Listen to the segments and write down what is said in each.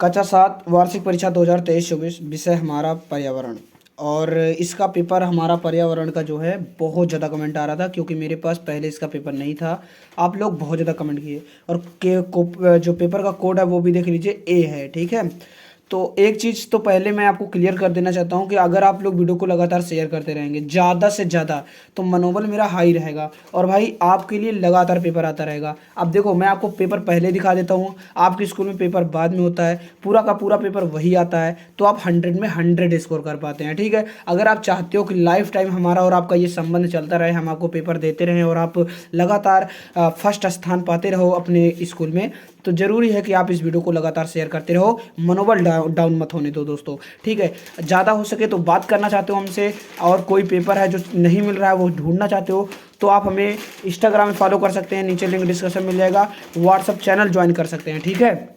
कक्षा 7 वार्षिक परीक्षा 2023-24 विषय हमारा पर्यावरण। और इसका पेपर हमारा पर्यावरण का जो है बहुत ज़्यादा कमेंट आ रहा था, क्योंकि मेरे पास पहले इसका पेपर नहीं था। आप लोग बहुत ज़्यादा कमेंट किए और जो पेपर का कोड है वो भी देख लीजिए, ए है। ठीक है, तो एक चीज़ तो पहले मैं आपको क्लियर कर देना चाहता हूँ कि अगर आप लोग वीडियो को लगातार शेयर करते रहेंगे ज़्यादा से ज़्यादा, तो मनोबल मेरा हाई रहेगा और भाई आपके लिए लगातार पेपर आता रहेगा। अब देखो, मैं आपको पेपर पहले दिखा देता हूँ, आपके स्कूल में पेपर बाद में होता है, पूरा का पूरा पेपर वही आता है, तो आप 100 में 100 स्कोर कर पाते हैं। ठीक है, अगर आप चाहते हो कि लाइफ टाइम हमारा और आपका ये संबंध चलता रहे, हम आपको पेपर देते रहें और आप लगातार फर्स्ट स्थान पाते रहो अपने स्कूल में, तो ज़रूरी है कि आप इस वीडियो को लगातार शेयर करते रहो। मनोबल डाउन मत होने दो दोस्तों। ठीक है, ज़्यादा हो सके तो बात करना चाहते हो हमसे, और कोई पेपर है जो नहीं मिल रहा है वो ढूंढना चाहते हो, तो आप हमें इंस्टाग्राम में फॉलो कर सकते हैं, नीचे लिंक डिस्क्रिप्शन मिल जाएगा। व्हाट्सअप चैनल ज्वाइन कर सकते हैं। ठीक है,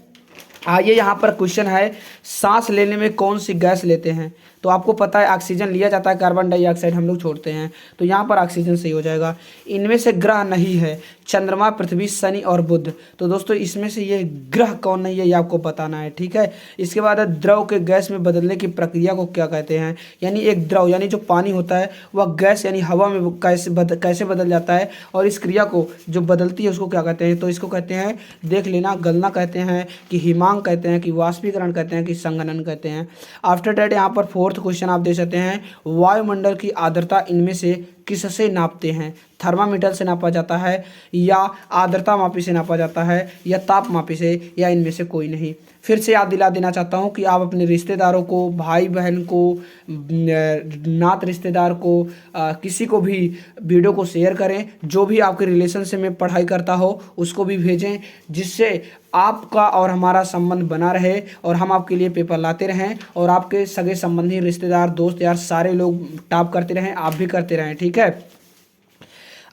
आइए यहाँ पर क्वेश्चन है, सांस लेने में कौन सी गैस लेते हैं? तो आपको पता है ऑक्सीजन लिया जाता है, कार्बन डाइऑक्साइड हम लोग छोड़ते हैं, तो यहाँ पर ऑक्सीजन सही हो जाएगा। इनमें से ग्रह नहीं है, चंद्रमा, पृथ्वी, शनि और बुध। तो दोस्तों इसमें से ये ग्रह कौन नहीं है ये आपको बताना है। ठीक है, इसके बाद है, द्रव के गैस में बदलने की प्रक्रिया को क्या कहते हैं? यानी एक द्रव यानी जो पानी होता है वह गैस यानी हवा में कैसे बदल जाता है, और इस क्रिया को जो बदलती है उसको क्या कहते हैं? तो इसको कहते हैं, देख लेना, गलना कहते हैं कि हिमांक कहते हैं कि वाष्पीकरण कहते हैं कि संघनन कहते हैं। आफ्टर डैट यहाँ पर फोर्थ क्वेश्चन आप दे सकते हैं, वायुमंडल की आर्द्रता इनमें से किससे नापते हैं? थर्मामीटर से नापा जाता है, या आर्द्रता मापी से नापा जाता है, या ताप मापी से, या इनमें से कोई नहीं? फिर से याद दिला देना चाहता हूँ कि आप अपने रिश्तेदारों को, भाई बहन को, नात रिश्तेदार को, किसी को भी वीडियो को शेयर करें, जो भी आपके रिलेशन से में पढ़ाई करता हो उसको भी भेजें, जिससे आपका और हमारा संबंध बना रहे और हम आपके लिए पेपर लाते रहें, और आपके सगे संबंधी, रिश्तेदार, दोस्त यार सारे लोग टॉप करते रहें, आप भी करते रहें। ठीक है,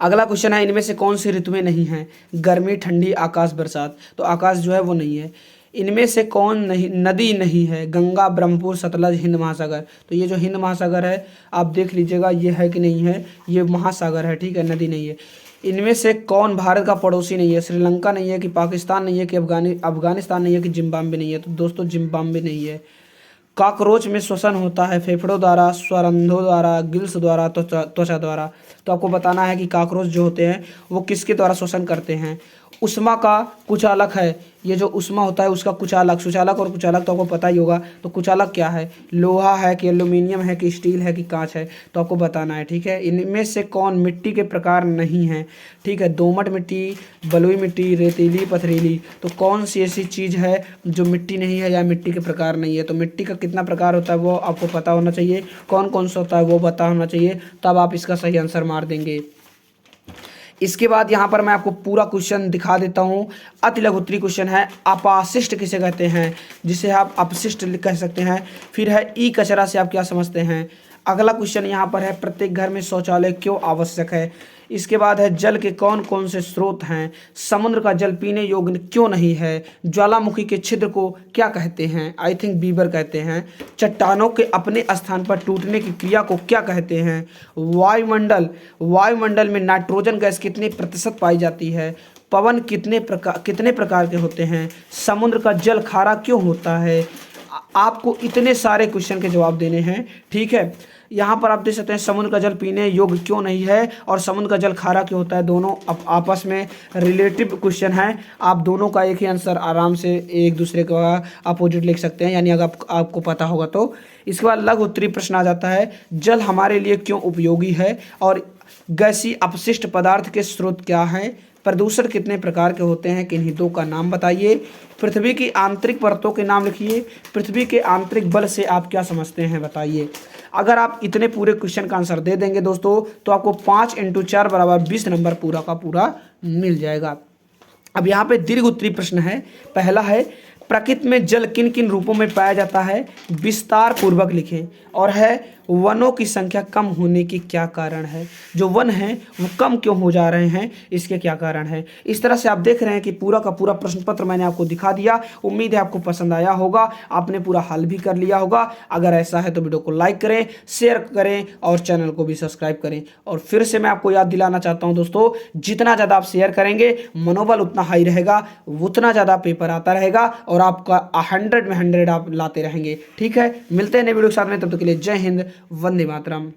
अगला क्वेश्चन है, इनमें से कौन सी ऋतुएं नहीं हैं? गर्मी, ठंडी, आकाश, बरसात। तो आकाश जो है वो नहीं है। इनमें से कौन नहीं नदी नहीं है? गंगा, ब्रह्मपुत्र, सतलज, हिंद महासागर। तो ये जो हिंद महासागर है आप देख लीजिएगा, ये है कि नहीं है, ये महासागर है। ठीक है, नदी नहीं है। इनमें से कौन भारत का पड़ोसी नहीं है? श्रीलंका नहीं है कि पाकिस्तान नहीं है कि अफगानिस्तान नहीं है कि जिम्बाब्वे नहीं है? तो दोस्तों जिम्बाब्वे नहीं है। कॉकरोच में श्वसन होता है फेफड़ों द्वारा, स्वरंध्रों द्वारा, गिल्स द्वारा, त्वचा द्वारा। तो आपको बताना है कि कॉकरोच जो होते हैं वो किसके द्वारा श्वसन करते हैं। उष्मा का कुचालक है, ये जो उष्मा होता है उसका कुचालक, सुचालक और कुचालक तो आपको पता ही होगा। तो कुचालक क्या है? लोहा है कि एल्यूमिनियम है कि स्टील है कि कांच है? तो आपको बताना है। ठीक है, इनमें से कौन मिट्टी के प्रकार नहीं है? ठीक है, दोमट मिट्टी, बलुई मिट्टी, रेतीली, पथरीली। तो कौन सी ऐसी चीज़ है जो मिट्टी नहीं है या मिट्टी के प्रकार नहीं है? तो मिट्टी का कितना प्रकार होता है वो आपको पता होना चाहिए, कौन कौन सा होता है वो पता होना चाहिए, तब आप इसका सही आंसर मार देंगे। इसके बाद यहाँ पर मैं आपको पूरा क्वेश्चन दिखा देता हूँ। अति लघु उत्तरीय क्वेश्चन है, अपाशिष्ट किसे कहते हैं? जिसे आप अपशिष्ट कह सकते हैं। फिर है, ई कचरा से आप क्या समझते हैं? अगला क्वेश्चन यहाँ पर है, प्रत्येक घर में शौचालय क्यों आवश्यक है? इसके बाद है, जल के कौन कौन से स्रोत हैं? समुद्र का जल पीने योग्य क्यों नहीं है? ज्वालामुखी के छिद्र को क्या कहते हैं? आई थिंक बीबर कहते हैं। चट्टानों के अपने स्थान पर टूटने की क्रिया को क्या कहते हैं? वायुमंडल में नाइट्रोजन गैस कितने प्रतिशत पाई जाती है? पवन कितने प्रकार के होते हैं? समुद्र का जल खारा क्यों होता है? आपको इतने सारे क्वेश्चन के जवाब देने हैं। ठीक है, यहाँ पर आप देख सकते हैं, समुद्र का जल पीने योग्य क्यों नहीं है और समुद्र का जल खारा क्यों होता है। दोनों आपस में रिलेटिव क्वेश्चन हैं। आप दोनों का एक ही आंसर आराम से एक दूसरे का अपोजिट लिख सकते हैं, यानी अगर आपको पता होगा तो। इसके बाद लघु उत्तरीय प्रश्न आ जाता है, जल हमारे लिए क्यों उपयोगी है और गैसीय अपशिष्ट पदार्थ के स्रोत क्या हैं? प्रदूषण कितने प्रकार के होते हैं? किन्हीं दो का नाम बताइए। पृथ्वी की आंतरिक परतों के नाम लिखिए। पृथ्वी के आंतरिक बल से आप क्या समझते हैं बताइए। अगर आप इतने पूरे क्वेश्चन का आंसर दे देंगे दोस्तों, तो आपको 5 × 4 = 20 नंबर पूरा का पूरा मिल जाएगा। अब यहाँ पे दीर्घ उत्तरीय प्रश्न है। पहला है, प्रकृति में जल किन किन रूपों में पाया जाता है? विस्तार पूर्वक लिखें। और है, वनों की संख्या कम होने की क्या कारण है, जो वन हैं वो कम क्यों हो जा रहे हैं, इसके क्या कारण है। इस तरह से आप देख रहे हैं कि पूरा का पूरा प्रश्न पत्र मैंने आपको दिखा दिया। उम्मीद है आपको पसंद आया होगा, आपने पूरा हल भी कर लिया होगा। अगर ऐसा है तो वीडियो को लाइक करें, शेयर करें और चैनल को भी सब्सक्राइब करें। और फिर से मैं आपको याद दिलाना चाहता हूं दोस्तों, जितना ज़्यादा आप शेयर करेंगे मनोबल उतना हाई रहेगा, उतना ज़्यादा पेपर आता रहेगा और आपका 100 में 100 आप लाते रहेंगे। ठीक है, मिलते हैं नए वीडियो के साथ में, तब तक के लिए जय हिंद, वंदे मातरम।